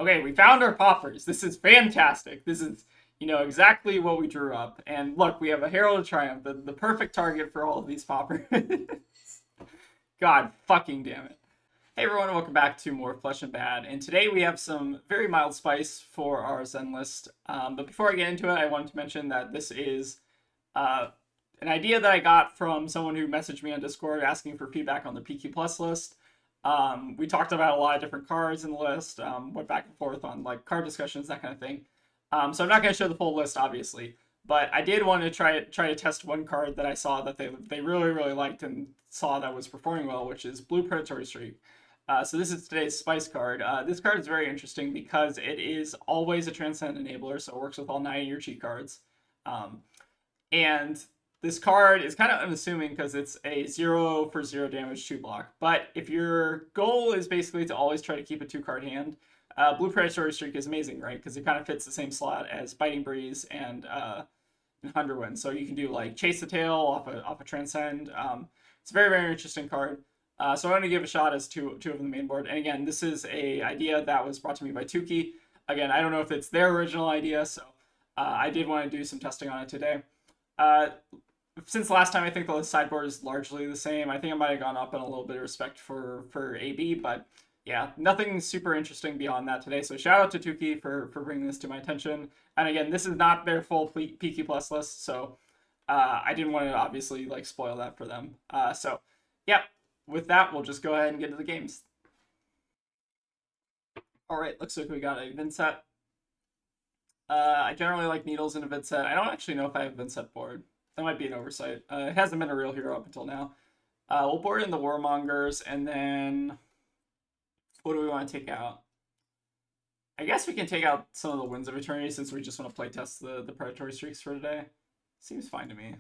Okay, we found our poppers. This is fantastic. This is, exactly what we drew up. And look, we have a Herald of Triumph, the perfect target for all of these poppers. God fucking damn it. Hey everyone, welcome back to more Flesh and Bad. And today we have some very mild spice for our Zen list. But before I get into it, I wanted to mention that this is uh, an idea that I got from someone who messaged me on Discord asking for feedback on the PQ Plus list. We talked about a lot of different cards in the list, went back and forth on like card discussions, that kind of thing. So I'm not going to show the full list, obviously, but I did want to try to test one card that I saw that they really liked and saw that was performing well, which is Blue Predatory Streak. So this is today's Spice card. This card is very interesting because it is always a Transcend Enabler, so it works with all 9 of your cheat cards. And this card is kind of unassuming because it's a 0 for 0 damage 2 block. But if your goal is basically to always try to keep a 2-card hand, Blue Predatory Streak is amazing, right? Because it kind of fits the same slot as Biting Breeze and Hunterwind. So you can do like Chase the Tail off a Transcend. It's a very interesting card. So I want to give a shot as two of the main board. And again, this is a idea that was brought to me by Tukey. Again, I don't know if it's their original idea, so I did want to do some testing on it today. Since last time, I think the sideboard is largely the same. I think I might have gone up in a little bit of respect for AB, but yeah, nothing super interesting beyond that today. So shout out to Tukey for bringing this to my attention. And again, this is not their full PQ Plus list, so I didn't want to obviously like spoil that for them. So yeah, with that, we'll just go ahead and get into the games. All right, looks like we got a Vynnset. I generally like Needles in a Vynnset. I don't actually know if I have a Vynnset board. That might be an oversight. It hasn't been a real hero up until now. We'll board in the Warmongers, and then what do we want to take out? I guess we can take out some of the Winds of Eternity since we just want to play test the Predatory Streaks for today. Seems fine to me.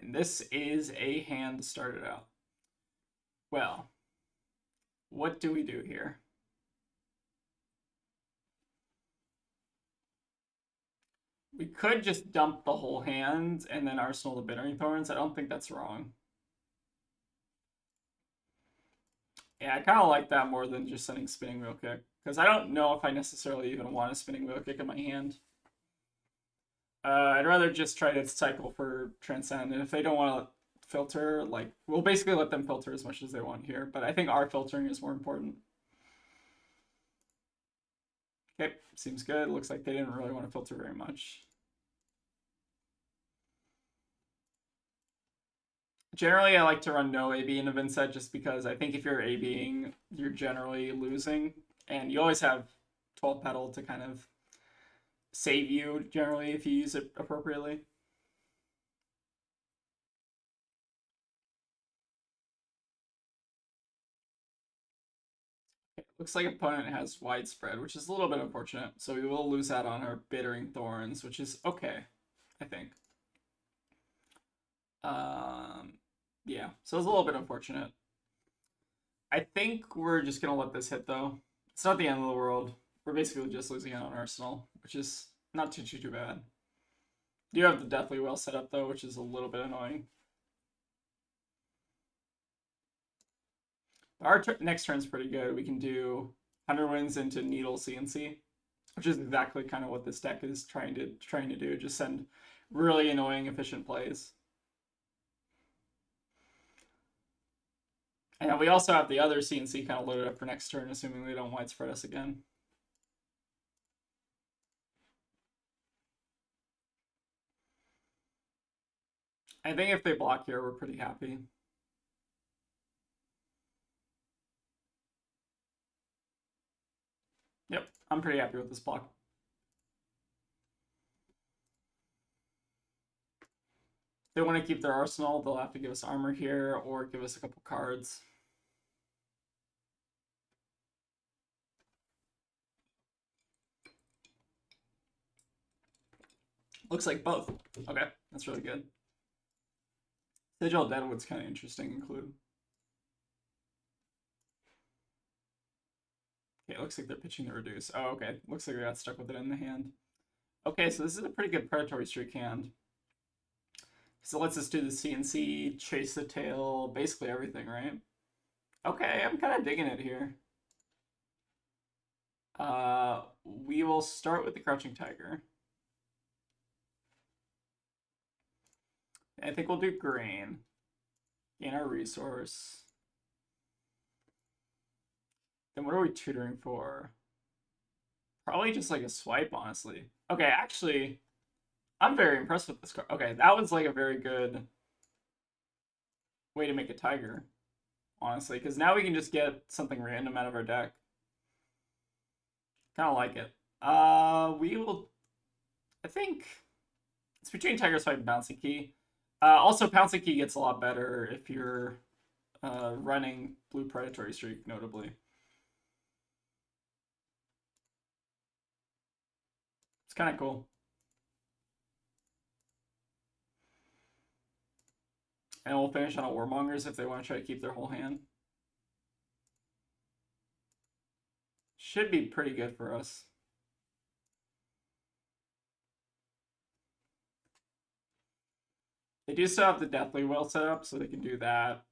And this is a hand to start it out. Well, what do we do here? We could just dump the whole hand and then arsenal the Bittering Thorns. I don't think that's wrong. Yeah, I kind of like that more than just sending Spinning Wheel Kick. Because I don't know if I necessarily even want a Spinning Wheel Kick in my hand. I'd rather just try to cycle for Transcend. And if they don't want to filter, like, we'll basically let them filter as much as they want here. But I think our filtering is more important. Okay, seems good. Looks like they didn't really want to filter very much. Generally, I like to run no AB in a Vynnset just because I think if you're ABing, you're generally losing. And you always have 12 Petal to kind of save you, generally, if you use it appropriately. Okay, looks like opponent has Widespread, which is a little bit unfortunate. So we will lose out on our Bittering Thorns, which is okay, I think. Yeah, so it's a little bit unfortunate. I think we're just going to let this hit, though. It's not the end of the world. We're basically just losing out on Arsenal, which is not too bad. You have the Deathly Well set up, though, which is a little bit annoying. Our next turn's pretty good. We can do 100 Winds into Needle CNC, which is exactly kind of what this deck is trying to do. Just send really annoying, efficient plays. And we also have the other CNC kind of loaded up for next turn, assuming they don't widespread us again. I think if they block here, we're pretty happy. Yep, I'm pretty happy with this block. If they want to keep their arsenal, they'll have to give us armor here or give us a couple cards. Looks like both. Okay, that's really good. Sigil Deadwood's kind of interesting to include. Okay, it looks like they're pitching the Reduce. Oh, okay. Looks like they got stuck with it in the hand. Okay, so this is a pretty good Predatory Streak hand. So it lets us do the CNC, Chase the Tail, basically everything, right? Okay, I'm kind of digging it here. will start with the Crouching Tiger. I think we'll do Grain. Gain our resource. Then what are we tutoring for? Probably just like a swipe, honestly. Okay, actually, I'm very impressed with this card. Okay, that was like a very good way to make a tiger, honestly, because now we can just get something random out of our deck. Kind of like it. We will. I think it's between Tiger Swipe and Bouncing Key. Also, Pouncing Key gets a lot better if you're running Blue Predatory Streak, notably. It's kind of cool. And we'll finish on a Warmongers if they want to try to keep their whole hand. Should be pretty good for us. They do still have the Deathly Will set up, so they can do that.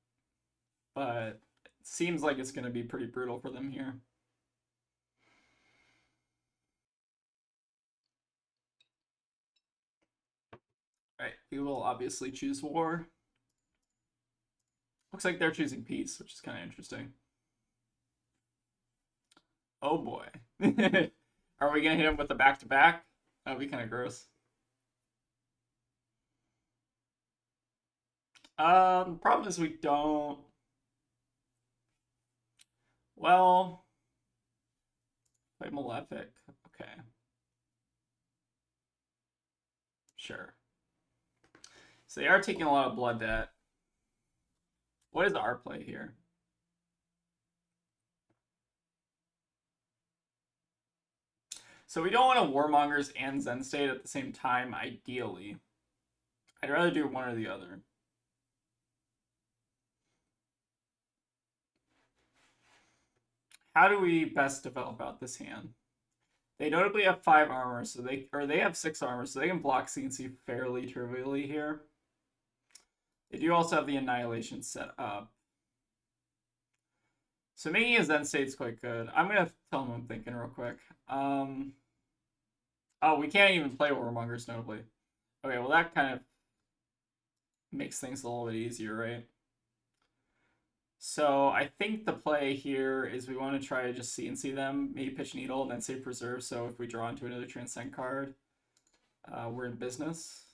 But it seems like it's going to be pretty brutal for them here. Alright, we will obviously choose War. Looks like they're choosing Peace, which is kind of interesting. Oh boy. Are we going to hit him with the back-to-back? That'd be kind of gross. The problem is we don't... Well... Play Malefic. Okay. Sure. So they are taking a lot of blood debt. What is our play here? So we don't want to Warmongers and Zen State at the same time, ideally. I'd rather do one or the other. How do we best develop out this hand? They notably have 5 armor, so they have 6 armor, so they can block CNC fairly trivially here. They do also have the Annihilation set up. So making a Zen State's quite good. I'm gonna tell them I'm thinking real quick. Oh, we can't even play Warmongers notably. Okay, well that kind of makes things a little bit easier, right? So I think the play here is we want to try to just CNC them, maybe pitch Needle, and then save Preserve, so if we draw into another Transcend card, we're in business.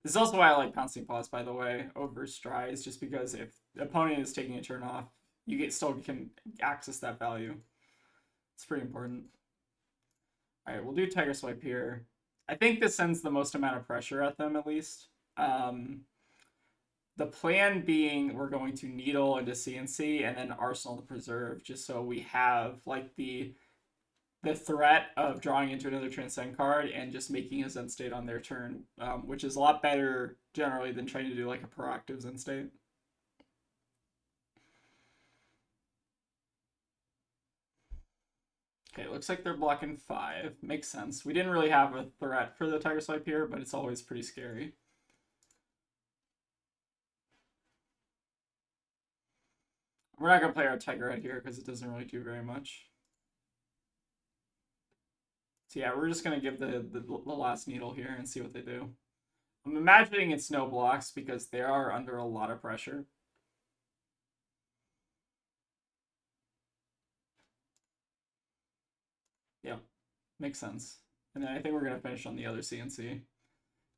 This is also why I like Pouncing Paws, by the way, over Strides, just because if the opponent is taking a turn off, you still can access that value. It's pretty important. Alright, we'll do Tiger Swipe here. I think this sends the most amount of pressure at them, at least. The plan being we're going to Needle into CNC and then Arsenal to Preserve, just so we have like the threat of drawing into another Transcend card and just making a Zen State on their turn, which is a lot better generally than trying to do like a proactive Zen State. Okay, looks like they're blocking 5. Makes sense. We didn't really have a threat for the Tiger Swipe here, but it's always pretty scary. We're not going to play our Tiger Head here because it doesn't really do very much. So yeah, we're just going to give the last Needle here and see what they do. I'm imagining it's no blocks because they are under a lot of pressure. Yep, makes sense. And then I think we're going to finish on the other CNC.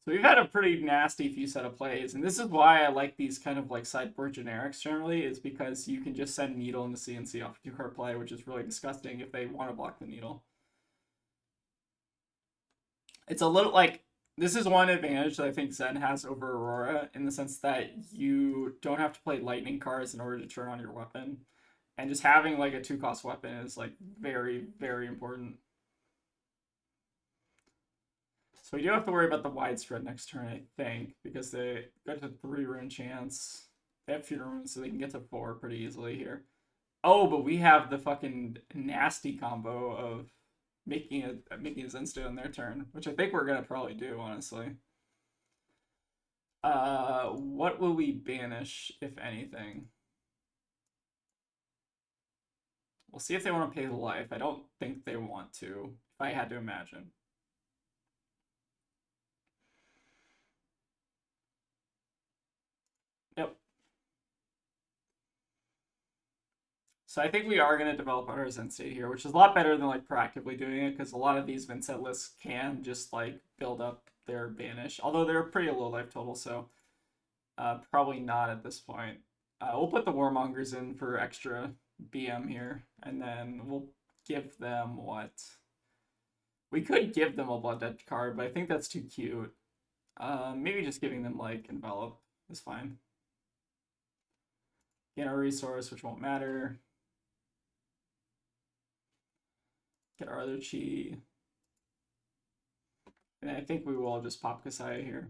So we've had a pretty nasty few set of plays, and this is why I like these kind of like sideboard generics generally, is because you can just send Needle into CNC off a 2-card play, which is really disgusting if they want to block the Needle. It's a little like, this is one advantage that I think Zen has over Aurora, in the sense that you don't have to play lightning cards in order to turn on your weapon. And just having like a 2-cost weapon is like very, very important. So we do have to worry about the widespread next turn, I think, because they got to 3 rune chance. They have fewer runes, so they can get to 4 pretty easily here. Oh, but we have the fucking nasty combo of making a Zen State on their turn, which I think we're gonna probably do, honestly. What will we banish, if anything? We'll see if they want to pay the life. I don't think they want to, if I had to imagine. Yep. So I think we are going to develop our Zen state here, which is a lot better than like proactively doing it, because a lot of these Vynnset lists can just like build up their banish, although they're pretty low life total, so probably not at this point. We'll put the Warmongers in for extra BM here, and then we'll give them what? We could give them a Blood Debt card, but I think that's too cute. Maybe just giving them like Envelop is fine. Gain our resource, which won't matter. Get our other chi. And I think we will just pop Kasaya here.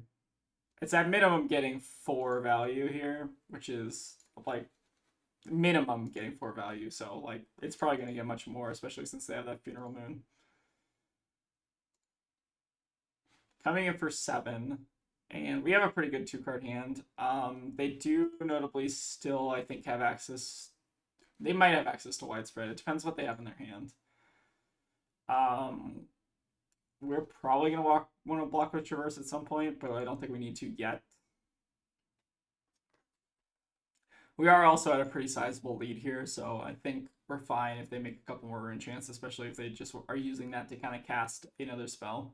It's at minimum getting 4 value here, which is like minimum getting 4 value. So like it's probably going to get much more, especially since they have that Funeral Moon. Coming in for 7. And we have a pretty good 2-card hand. They do notably still, I think, have access. They might have access to Widespread. It depends what they have in their hand. We're probably going to want to block with Traverse at some point, but I don't think we need to yet. We are also at a pretty sizable lead here, so I think we're fine if they make a couple more rune chants, especially if they just are using that to kind of cast another spell.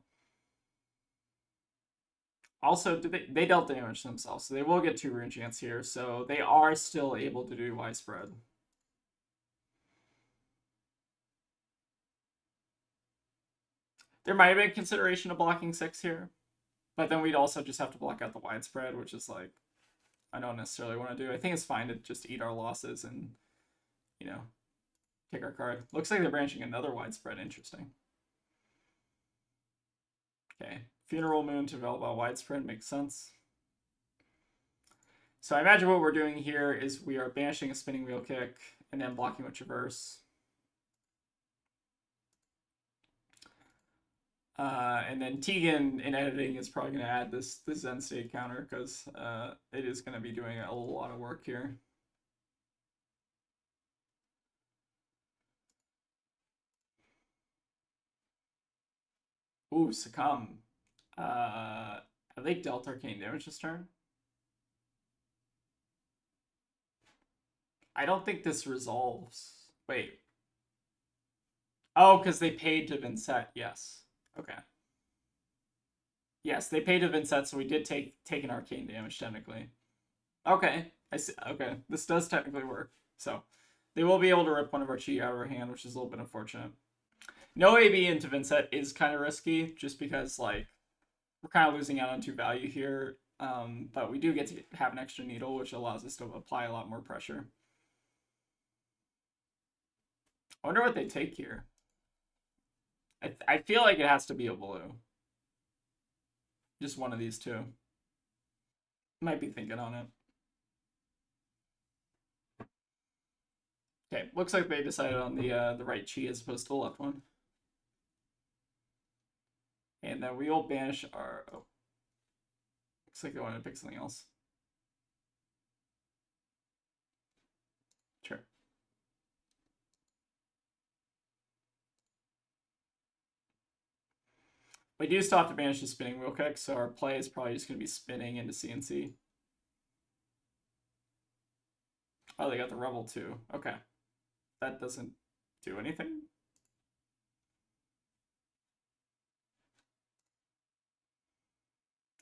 Also, they dealt damage to themselves, so they will get 2 rune chants here, so they are still able to do Widespread. There might have been consideration of blocking 6 here, but then we'd also just have to block out the Widespread, which is like, I don't necessarily want to do. I think it's fine to just eat our losses and, you know, take our card. Looks like they're branching another Widespread. Interesting. Okay. Funeral Moon to develop a Widespread makes sense. So I imagine what we're doing here is we are banishing a Spinning Wheel Kick and then blocking with Traverse. And then Tegan in editing is probably going to add this Zen State counter because it is going to be doing a lot of work here. Ooh, Succumb. Have they dealt arcane damage this turn? I don't think this resolves. Wait. Oh, because they paid to Vynnset. Yes. Okay. Yes, they paid to Vynnset, so we did take an arcane damage technically. Okay, I see. Okay, this does technically work. So they will be able to rip one of our chi out of our hand, which is a little bit unfortunate. No AB into Vynnset is kind of risky, just because like we're kind of losing out on 2 value here. But we do get to have an extra needle, which allows us to apply a lot more pressure. I wonder what they take here. I feel like it has to be a blue. Just one of these two. Might be thinking on it. Okay, looks like they decided on the right chi as opposed to the left one. And then we will banish our... Oh. Looks like they wanted to pick something else. Sure. We do still have to banish the Spinning Wheel Kick, so our play is probably just going to be spinning into CNC. Oh, they got the Rebel too. Okay. That doesn't do anything?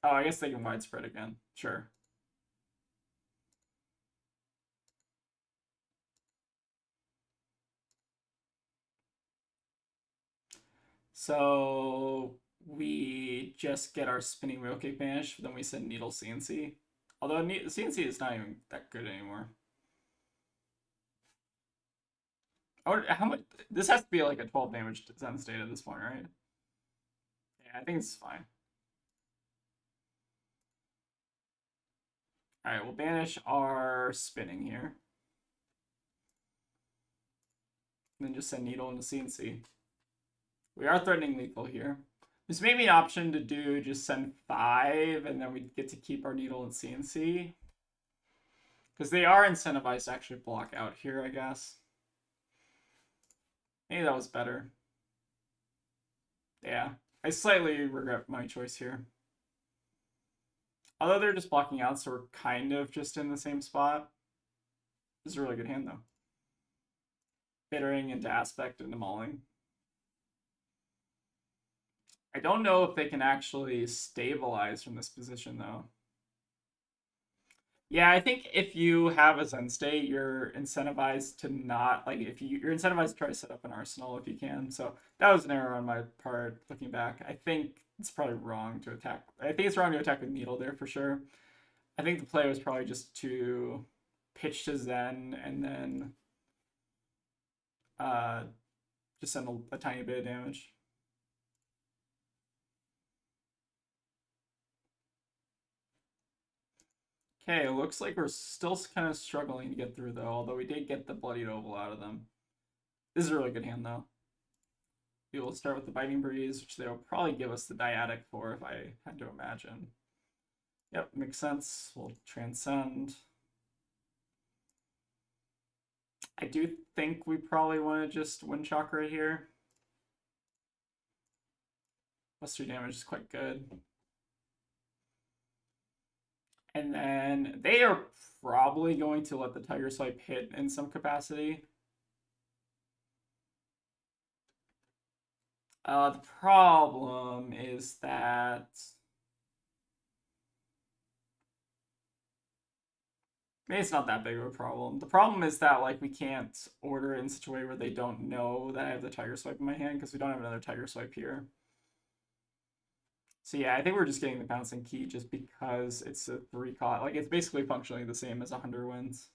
Oh, I guess they can Widespread again. Sure. So we just get our Spinning Wheel Kick banished, then we send Needle CNC. Although CNC is not even that good anymore. Oh, how much? This has to be like a 12 damage Zen State at this point, right? Yeah, I think it's fine. All right, we'll banish our spinning here. And then just send Needle into CNC. We are threatening lethal here. This may be an option to do just send 5, and then we get to keep our Needle in CNC. Because they are incentivized to actually block out here, I guess. Maybe that was better. Yeah. I slightly regret my choice here. Although they're just blocking out, so we're kind of just in the same spot. This is a really good hand, though. Bittering into Aspect into Mauling. I don't know if they can actually stabilize from this position, though. Yeah, I think if you have a Zen state, you're incentivized to not, like, if you're incentivized to try to set up an arsenal if you can. So that was an error on my part looking back. I think it's probably wrong to attack. I think it's wrong to attack with Needle there for sure. I think the play was probably just to pitch to Zen and then uh, just send a tiny bit of damage. Okay, it looks like we're still kind of struggling to get through though, although we did get the Bloodied Oval out of them. This is a really good hand though. We will start with the Biting Breeze, which they'll probably give us the Dyadic for if I had to imagine. Yep, makes sense. We'll Transcend. I do think we probably want to just Wind Chakra here. +3 damage is quite good. And then they are probably going to let the Tiger Swipe hit in some capacity. The problem is that maybe it's not that big of a problem. The problem is that like we can't order it in such a way where they don't know that I have the Tiger Swipe in my hand because we don't have another Tiger Swipe here. So yeah, I think we're just getting the Bouncing Key just because it's a 3 cost. Like it's basically functionally the same as 100 wins.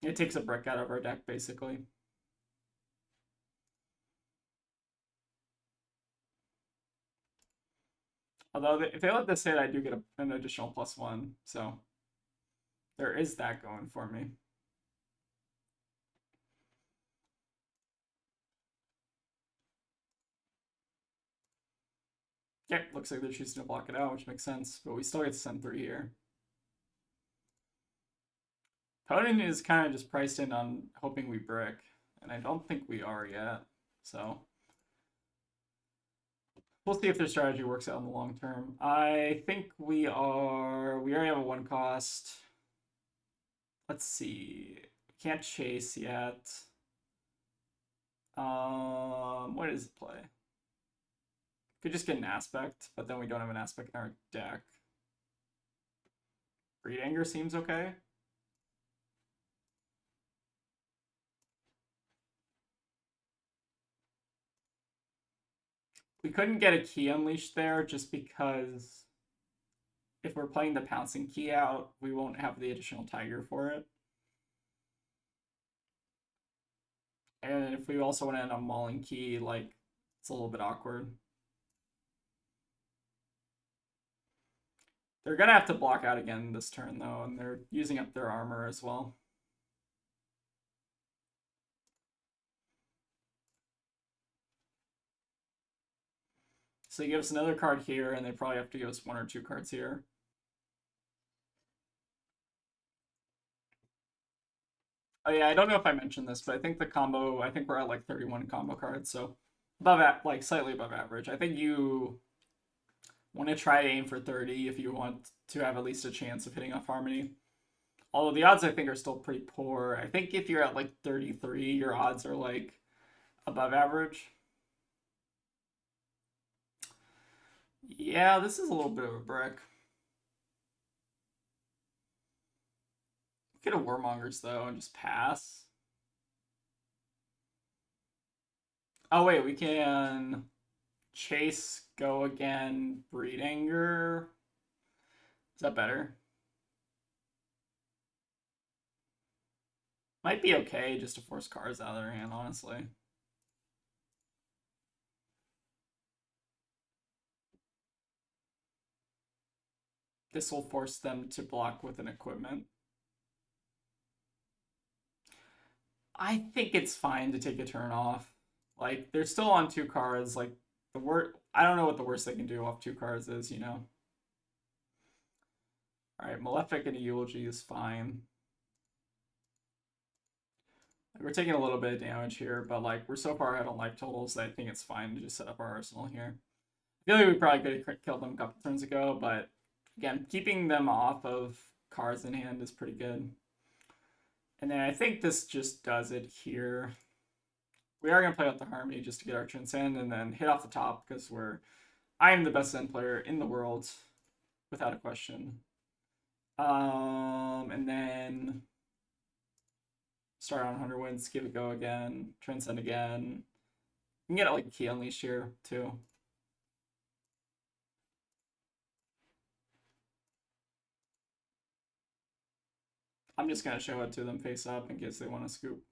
It takes a brick out of our deck basically. Although if they let this hit, I do get an additional +1. So there is that going for me. Yeah, looks like they're choosing to block it out, which makes sense. But we still get to send 3 here. Opponent is kind of just priced in on hoping we brick. And I don't think we are yet. So we'll see if their strategy works out in the long term. I think we already have a 1 cost. Let's see. Can't chase yet. What is the play? Could just get an Aspect, but then we don't have an Aspect in our deck. Greed Anger seems okay. We couldn't get a Key Unleashed there just because if we're playing the Pouncing Key out, we won't have the additional Tiger for it. And if we also want to end on Mauling Key, like, it's a little bit awkward. They're going to have to block out again this turn, though, and they're using up their armor as well. So they give us another card here, and they probably have to give us 1 or 2 cards here. Oh yeah, I don't know if I mentioned this, but I think the combo, I think we're at like 31 combo cards, so above at like slightly above average. I think you want to try to aim for 30 if you want to have at least a chance of hitting off Harmony. Although the odds I think are still pretty poor. I think if you're at like 33, your odds are like above average. Yeah, this is a little bit of a brick. Get a Warmongers though and just pass. Oh wait, we can chase, go again, Breed Anger. Is that better? Might be okay just to force cards out of their hand, honestly. This will force them to block with an equipment. I think it's fine to take a turn off. Like, they're still on 2 cards. Like, I don't know what the worst they can do off 2 cards is, you know? Alright, Malefic and a Eulogy is fine. We're taking a little bit of damage here, but like we're so far ahead on life totals that I think it's fine to just set up our arsenal here. I feel like we probably could have killed them a couple turns ago, but again, keeping them off of cards in hand is pretty good. And then I think this just does it here. We are going to play out the Harmony just to get our Transcend and then hit off the top because I am the best Zen player in the world, without a question. And then start on 100 wins, give it a go again, Transcend again. You can get it like Key Unleash here too. I'm just going to show it to them face up in case they want to scoop.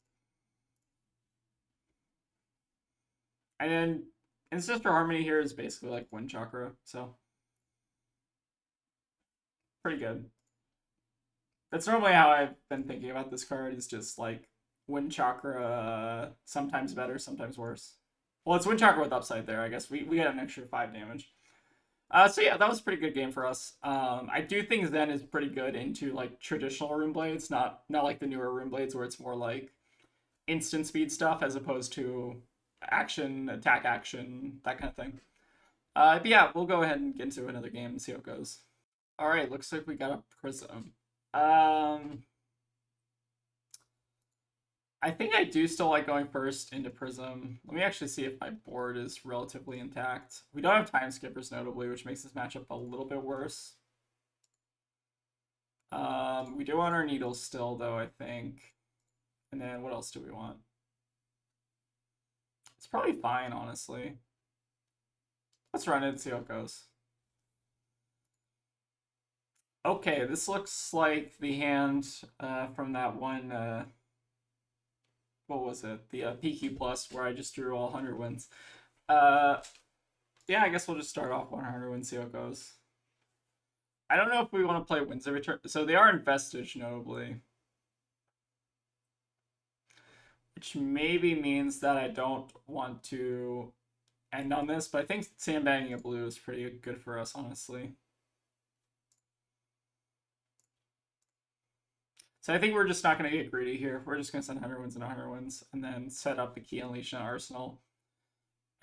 And then Ancestor Harmony here is basically like Wind Chakra, so pretty good. That's normally how I've been thinking about this card, is just like Wind Chakra, sometimes better, sometimes worse. Well, it's Wind Chakra with upside there, I guess. We got an extra 5 damage. So yeah, that was a pretty good game for us. I do think Zen is pretty good into like traditional Rune Blades, not like the newer Rune Blades where it's more like instant speed stuff as opposed to action, attack action, that kind of thing. But yeah, we'll go ahead and get into another game and see how it goes. All right, looks like we got a Prism. I think I do still like going first into Prism. Let me actually see if my board is relatively intact. We don't have time skippers, notably, which makes this matchup a little bit worse. We do want our needles still, though, I think. And then what else do we want? It's probably fine, honestly. Let's run it and see how it goes. Okay, this looks like the hand from that one... what was it? The PQ Plus, where I just drew all 100 wins. Yeah, I guess we'll just start off 100 wins, see how it goes. I don't know if we want to play wins every turn. So they are in Vestige, notably. Which maybe means that I don't want to end on this, but I think sandbagging a blue is pretty good for us, honestly. So I think we're just not going to get greedy here. We're just going to send 100 wins and 100 wins, and then set up the Key Unleash and Arsenal.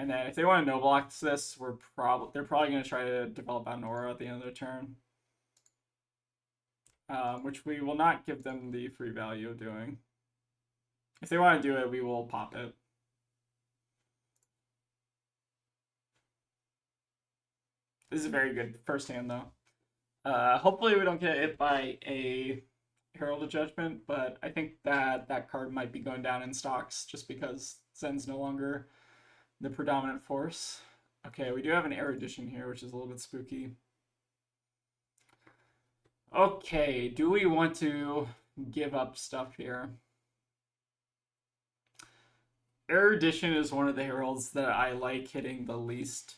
And then if they want to no block this, they're probably going to try to develop out an aura at the end of their turn. Which we will not give them the free value of doing. If they want to do it, we will pop it. This is a very good first hand, though. Hopefully we don't get hit by a Herald of Judgment, but I think that card might be going down in stocks just because Zen's no longer the predominant force. Okay, we do have an erudition here, which is a little bit spooky. Okay, do we want to give up stuff here? Erudition is one of the heralds that I like hitting the least.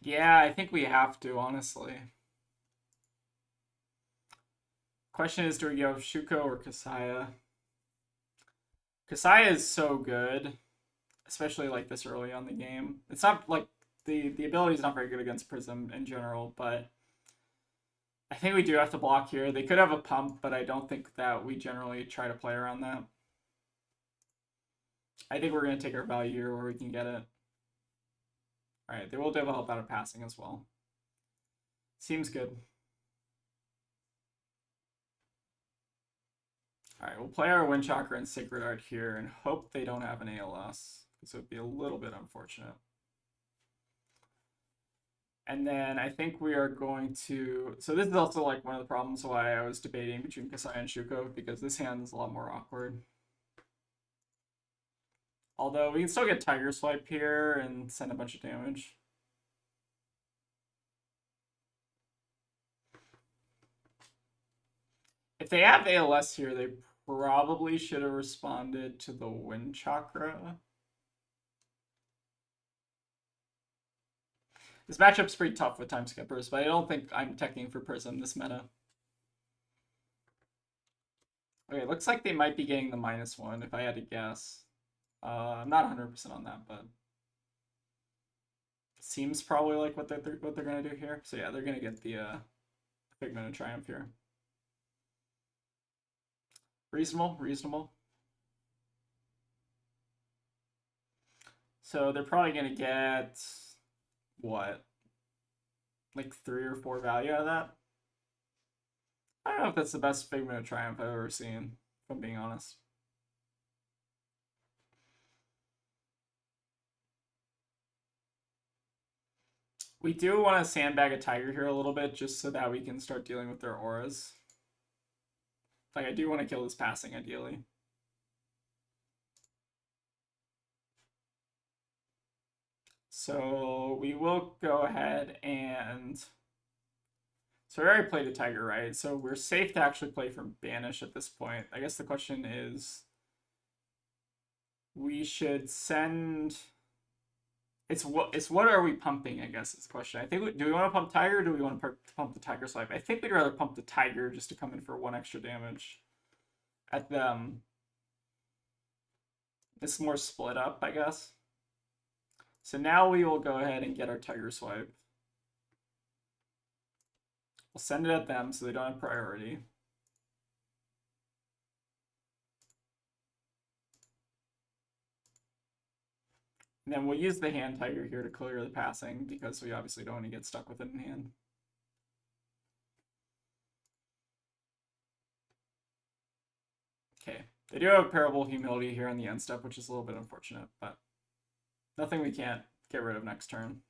Yeah, I think we have to, honestly. Question is, do we go Shuko or Kasaya? Kasaya is so good, especially like this early on the game. It's not like the ability is not very good against Prism in general, but I think we do have to block here. They could have a pump, but I don't think that we generally try to play around that. I think we're going to take our value here where we can get it. Alright, they will develop out of passing as well. Seems good. Alright, we'll play our Wind Chakra and Sacred Art here and hope they don't have an ALS, because it would be a little bit unfortunate. And then I think we are going to... So this is also like one of the problems why I was debating between Kasaya and Shuko, because this hand is a lot more awkward. Although we can still get Tiger Swipe here and send a bunch of damage. If they have ALS here, they probably should have responded to the Wind Chakra. This matchup's pretty tough with time skippers, but I don't think I'm teching for Prism this meta. Okay, looks like they might be getting the -1 if I had to guess. I'm not 100% on that, but seems probably like what they're gonna do here. So yeah, they're gonna get the Figment of Triumph here. Reasonable, reasonable. So they're probably going to get, what? Like 3 or 4 value out of that? I don't know if that's the best Figment of Triumph I've ever seen, if I'm being honest. We do want to sandbag a Tiger here a little bit, just so that we can start dealing with their auras. Like, I do want to kill this passing, ideally. So we will go ahead and... So we already played a Tiger, right? So we're safe to actually play for Banish at this point. I guess the question is... We should send... It's what are we pumping, I guess, is the question. I think, do we want to pump Tiger or do we want to pump the Tiger Swipe? I think we'd rather pump the Tiger just to come in for 1 extra damage. At them. It's more split up, I guess. So now we will go ahead and get our Tiger Swipe. We'll send it at them so they don't have priority. And then we'll use the hand Tiger here to clear the passing because we obviously don't want to get stuck with it in hand. Okay, they do have Parable Humility here on the end step, which is a little bit unfortunate, but nothing we can't get rid of next turn.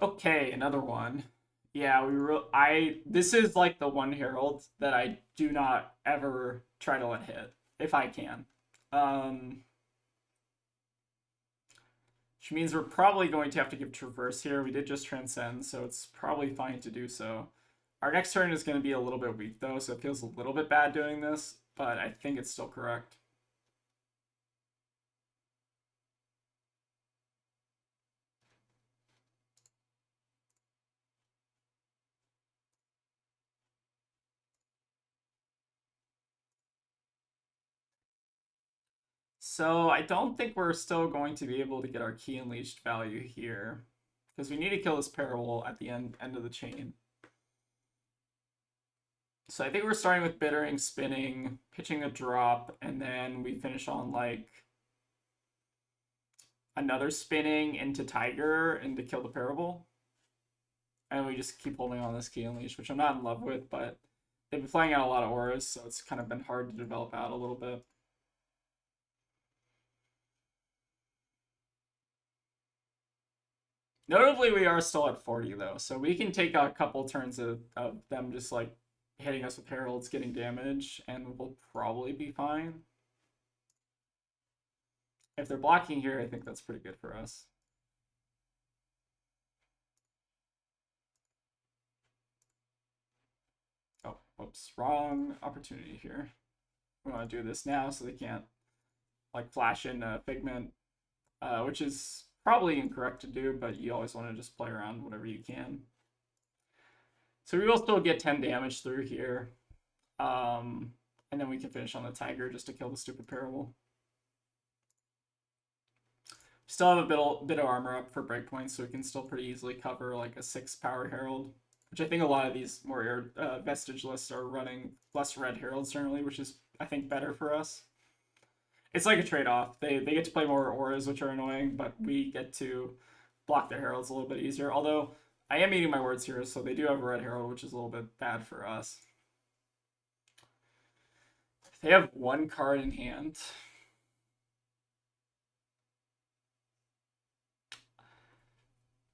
Okay, another one. Yeah, this is like the one Herald that I do not ever try to let hit, if I can. Which means we're probably going to have to give Traverse here. We did just Transcend, so it's probably fine to do so. Our next turn is going to be a little bit weak, though, so it feels a little bit bad doing this, but I think it's still correct. So I don't think we're still going to be able to get our Key Unleashed value here, because we need to kill this Parable at the end of the chain. So I think we're starting with Bittering, Spinning, pitching a drop, and then we finish on like another Spinning into Tiger and to kill the Parable. And we just keep holding on this Key Unleash, which I'm not in love with, but they've been playing out a lot of auras, so it's kind of been hard to develop out a little bit. Notably, we are still at 40, though, so we can take a couple turns of them just, like, hitting us with Heralds, getting damage, and we'll probably be fine. If they're blocking here, I think that's pretty good for us. Oh, whoops, wrong opportunity here. We want to do this now so they can't, like, flash in Figment, which is probably incorrect to do, but you always want to just play around whatever you can. So we will still get 10 damage through here. And then we can finish on the Tiger just to kill the stupid Parable. Still have a bit of armor up for breakpoints, so we can still pretty easily cover like a 6 power Herald, which I think a lot of these more Vestige lists are running less red Heralds generally, which is, I think, better for us. It's like a trade-off. They get to play more auras, which are annoying, but we get to block their Heralds a little bit easier. Although, I am eating my words here, so they do have a red Herald, which is a little bit bad for us. They have 1 card in hand.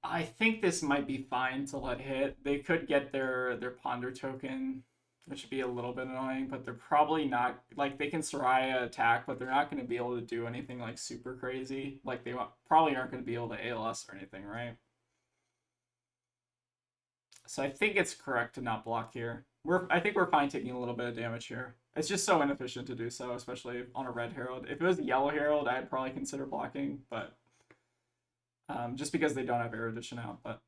I think this might be fine to let hit. They could get their Ponder token, which would be a little bit annoying, but they're probably not, like, they can Soraya attack, but they're not going to be able to do anything, like, super crazy. Like, they probably aren't going to be able to ALS or anything, right? So I think it's correct to not block here. I think we're fine taking a little bit of damage here. It's just so inefficient to do so, especially on a red Herald. If it was a yellow Herald, I'd probably consider blocking, but just because they don't have Erudition out. But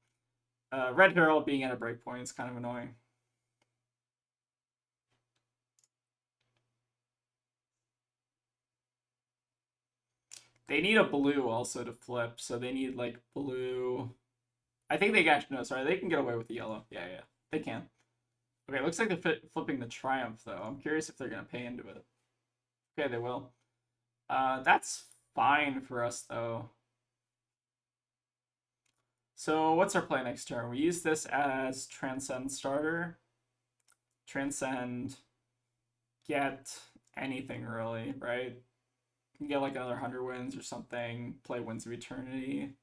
red Herald being at a breakpoint is kind of annoying. They need a blue also to flip, so they need like blue. I think they can actually, no, sorry, they can get away with the yellow. Yeah, yeah, they can. Okay, it looks like they're flipping the Triumph though. I'm curious if they're gonna pay into it. Okay, they will. That's fine for us though. So what's our play next turn? We use this as Transcend starter. Transcend, get anything really, right? Can get like another 100 wins or something, play Winds of Eternity.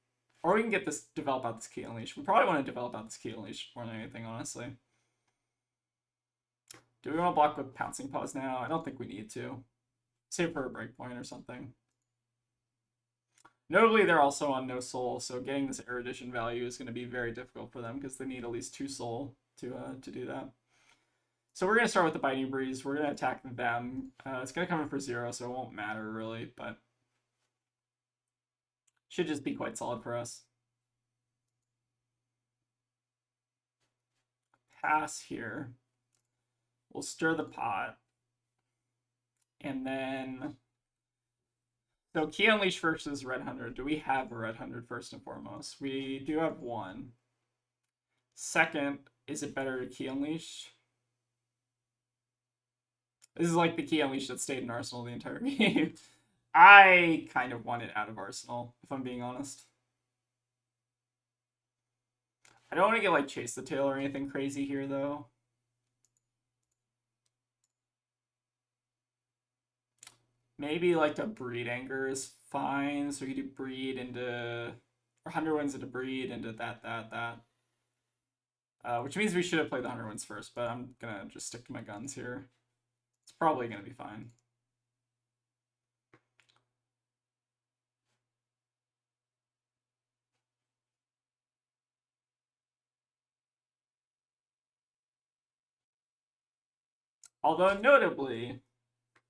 Or we can get this, develop out this Key Unleash. We probably want to develop out this Key Unleash more than anything, honestly. Do we want to block with Pouncing Paws now? I don't think we need to. Save for a breakpoint or something. Notably, they're also on no soul, so getting this erudition value is going to be very difficult for them because they need at least 2 soul to do that. So we're going to start with the Biting Breeze. We're going to attack them. It's going to come in for 0, so it won't matter really, but should just be quite solid for us. Pass here. We'll stir the pot. And then... So Key Unleash versus Red 100. Do we have a Red 100 first and foremost? We do have one. Second, is it better to Key Unleash? This is like the Key Unleash that stayed in Arsenal the entire game. I kind of want it out of Arsenal, if I'm being honest. I don't want to get like Chase the Tail or anything crazy here though. Maybe like a Breed Anger is fine. So we do Breed into... Or 100 wins into Breed into that. Which means we should have played the 100 wins first, but I'm going to just stick to my guns here. It's probably going to be fine. Although, notably,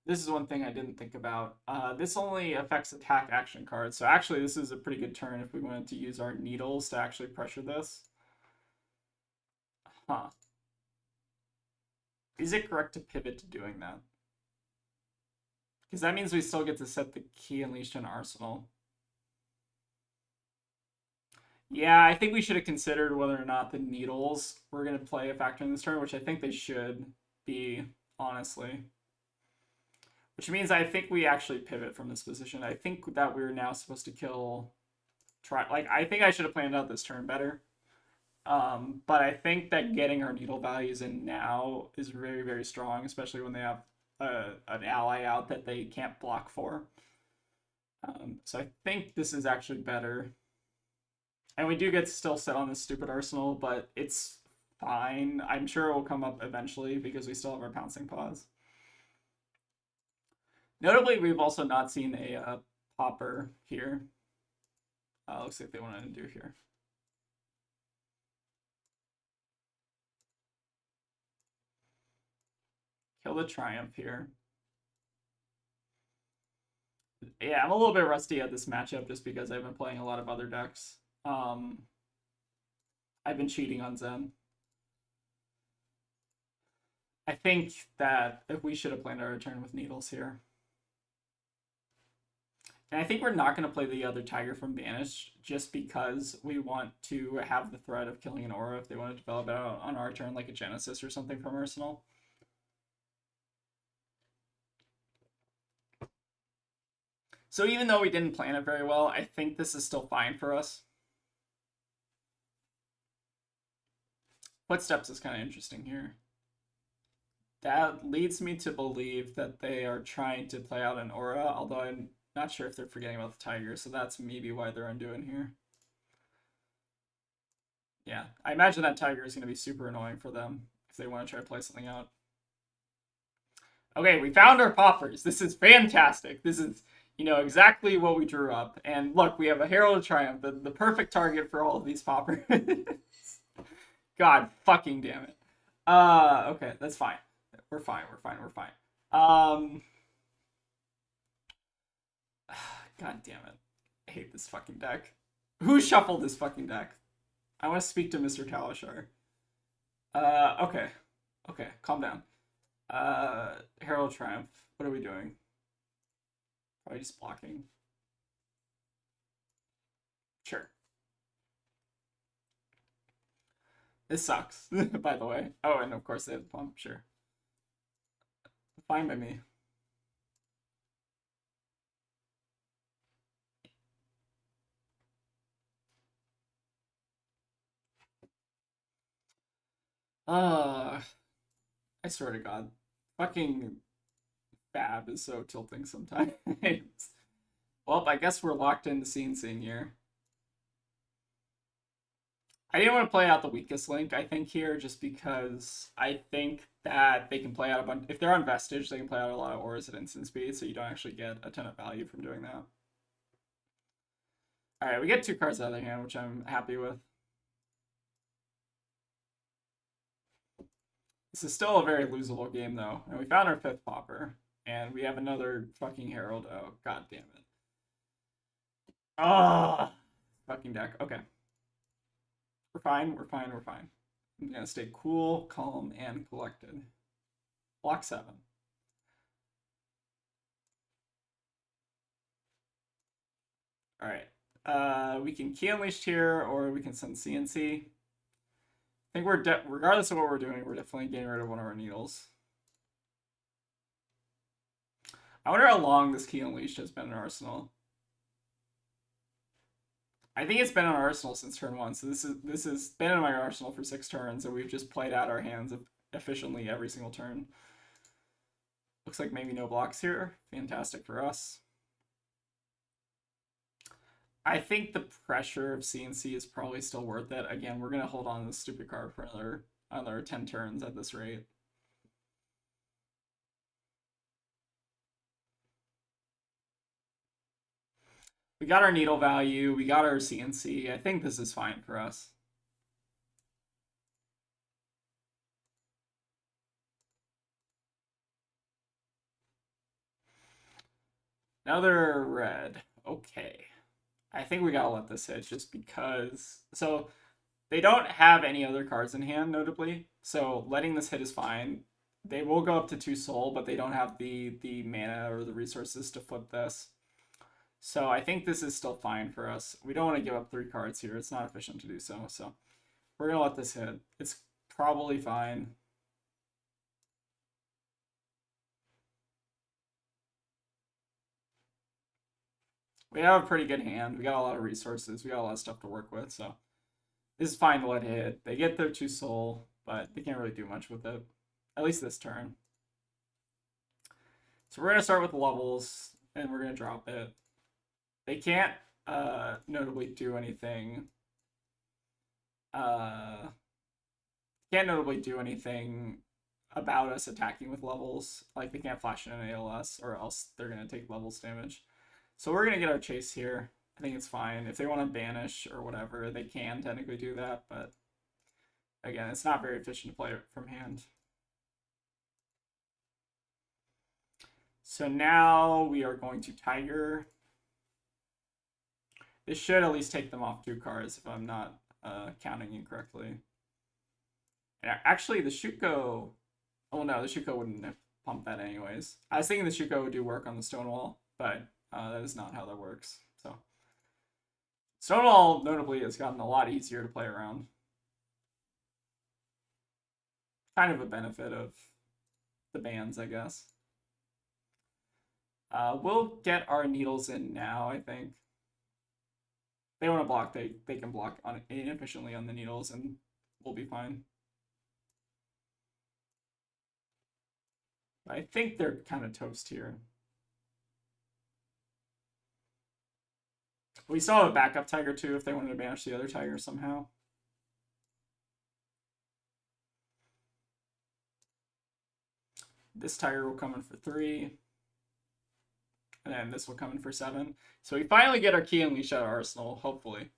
this is one thing I didn't think about. This only affects attack action cards, so actually this is a pretty good turn if we wanted to use our Needles to actually pressure this. Huh. Is it correct to pivot to doing that? Because that means we still get to set the Key Unleashed in Arsenal. Yeah, I think we should have considered whether or not the Needles were going to play a factor in this turn, which I think they should be, honestly. Which means I think we actually pivot from this position. I think that we're now supposed to kill... I think I should have planned out this turn better. But I think that getting our Needle values in now is very, very strong, especially when they have an ally out that they can't block for. So I think this is actually better. And we do get to still sit on this stupid Arsenal, but it's fine. I'm sure it will come up eventually because we still have our Pouncing Paws. Notably, we've also not seen a popper here. Looks like they want to do here. Kill the Triumph here. Yeah, I'm a little bit rusty at this matchup just because I've been playing a lot of other decks. I've been cheating on Zen. I think that we should have planned our return with Needles here. And I think we're not going to play the other Tiger from Banish just because we want to have the threat of killing an Aura if they want to develop it out on our turn, like a Genesis or something from Arsenal. So even though we didn't plan it very well, I think this is still fine for us. Footsteps is kind of interesting here. That leads me to believe that they are trying to play out an Aura, although I'm not sure if they're forgetting about the Tiger, so that's maybe why they're undoing here. Yeah, I imagine that Tiger is going to be super annoying for them if they want to try to play something out. Okay, we found our poppers. This is fantastic. This is, you know, exactly what we drew up. And look, we have a Herald of Triumph, the perfect target for all of these poppers. God fucking damn it. Okay, that's fine. We're fine. God damn it. I hate this fucking deck. Who shuffled this fucking deck? I want to speak to Mr. Talishar. Okay. Okay, calm down. Herald Triumph. What are we doing? Probably just blocking. This sucks, by the way. Oh, and of course they have the pump, sure. Fine by me. Uh, I swear to God. Fucking Fab is so tilting sometimes. Well, I guess we're locked into CNC here. I didn't want to play out the weakest link, I think, here, just because I think that they can play out a bunch. If they're on Vestige, they can play out a lot of auras at instant speed, so you don't actually get a ton of value from doing that. Alright, we get 2 cards out of their hand, which I'm happy with. This is still a very losable game, though. And we found our 5th popper, and we have another fucking Herald. Oh, god damn it. Oh, fucking deck. Okay. We're fine, we're fine, we're fine. I'm gonna stay cool, calm, and collected. Block 7. Alright. We can Key Unleashed here, or we can send CNC. I think we're, regardless of what we're doing, we're definitely getting rid of one of our needles. I wonder how long this Key Unleashed has been in Arsenal. I think it's been in our arsenal since turn 1, so this has been in my arsenal for 6 turns, and we've just played out our hands efficiently every single turn. Looks like maybe no blocks here. Fantastic for us. I think the pressure of CNC is probably still worth it. Again, we're going to hold on to this stupid card for another 10 turns at this rate. We got our needle value. We got our CNC. I think this is fine for us. Another red. Okay. I think we gotta let this hit just because. So they don't have any other cards in hand, notably. So letting this hit is fine. They will go up to 2 soul, but they don't have the mana or the resources to flip this. So I think this is still fine for us. We don't want to give up 3 cards here. It's not efficient to do so. So we're gonna let this hit. It's probably fine. We have a pretty good hand. We got a lot of resources. We got a lot of stuff to work with. So this is fine to let hit. They get their 2 soul, but they can't really do much with it. At least this turn. So we're going to start with levels, and we're going to drop it. They can't notably do anything. Can't notably do anything about us attacking with levels. Like, they can't flash in an ALS, or else they're going to take levels damage. So we're going to get our chase here. I think it's fine. If they want to banish or whatever, they can technically do that, but again, it's not very efficient to play it from hand. So now we are going to Tiger. This should at least take them off 2 cards if I'm not counting incorrectly. And actually, the Shuko... Oh no, the Shuko wouldn't have pumped that anyways. I was thinking the Shuko would do work on the Stonewall, but that is not how that works. So Stonewall, notably, has gotten a lot easier to play around. Kind of a benefit of the bans, I guess. We'll get our needles in now, I think. If they want to block, they can block inefficiently on the needles, and we'll be fine. I think they're kind of toast here. We still have a backup Tiger, too, if they wanted to banish the other Tiger somehow. This Tiger will come in for 3. And then this will come in for 7. So we finally get our Key Unleashed out of Arsenal, hopefully.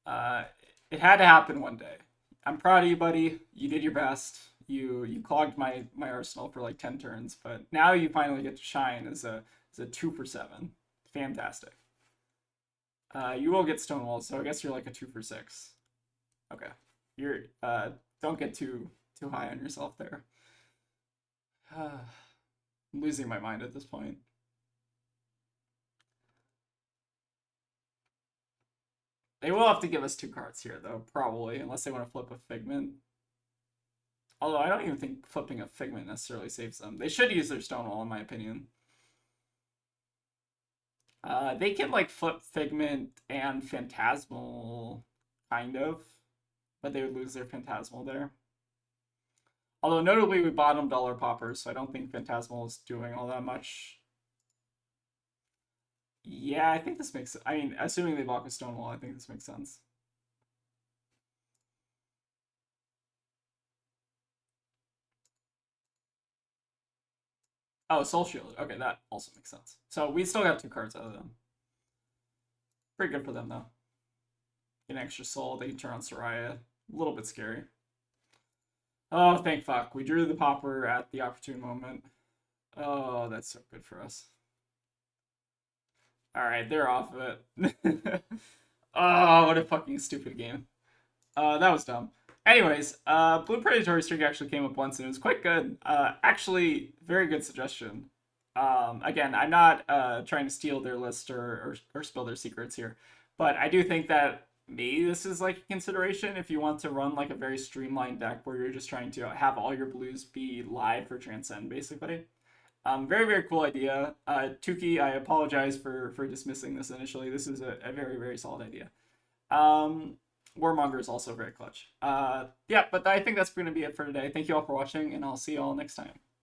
It had to happen one day. I'm proud of you, buddy. You did your best. You clogged my Arsenal for like 10 turns, but now you finally get to shine as a 2 for 7. Fantastic. You will get Stonewall, so I guess you're like a 2 for 6. Okay. You're don't get too high on yourself there. I'm losing my mind at this point. They will have to give us 2 cards here, though, probably, unless they want to flip a Figment. Although I don't even think flipping a Figment necessarily saves them. They should use their Stonewall, in my opinion. They can, like, flip Figment and Phantasmal, kind of. But they would lose their Phantasmal there. Although, notably, we bottomed all our poppers, so I don't think Phantasmal is doing all that much. Yeah, I think this makes... I mean, assuming they block a Stonewall, I think this makes sense. Oh, Soul Shield. Okay, that also makes sense. So we still got 2 cards out of them. Pretty good for them, though. Get an extra soul. They can turn on Soraya. A little bit scary. Oh, thank fuck. We drew the popper at the opportune moment. Oh, that's so good for us. Alright, they're off of it. Oh, what a fucking stupid game. That was dumb. Anyways, Blue Predatory Streak actually came up once and it was quite good. Actually, very good suggestion. Again, I'm not trying to steal their list or spill their secrets here, but I do think that maybe this is like a consideration if you want to run like a very streamlined deck where you're just trying to have all your blues be live for Transcend, basically. Very, very cool idea. Tuki, I apologize for dismissing this initially. This is a very, very solid idea. Warmonger is also very clutch. Yeah, but I think that's going to be it for today. Thank you all for watching, and I'll see you all next time.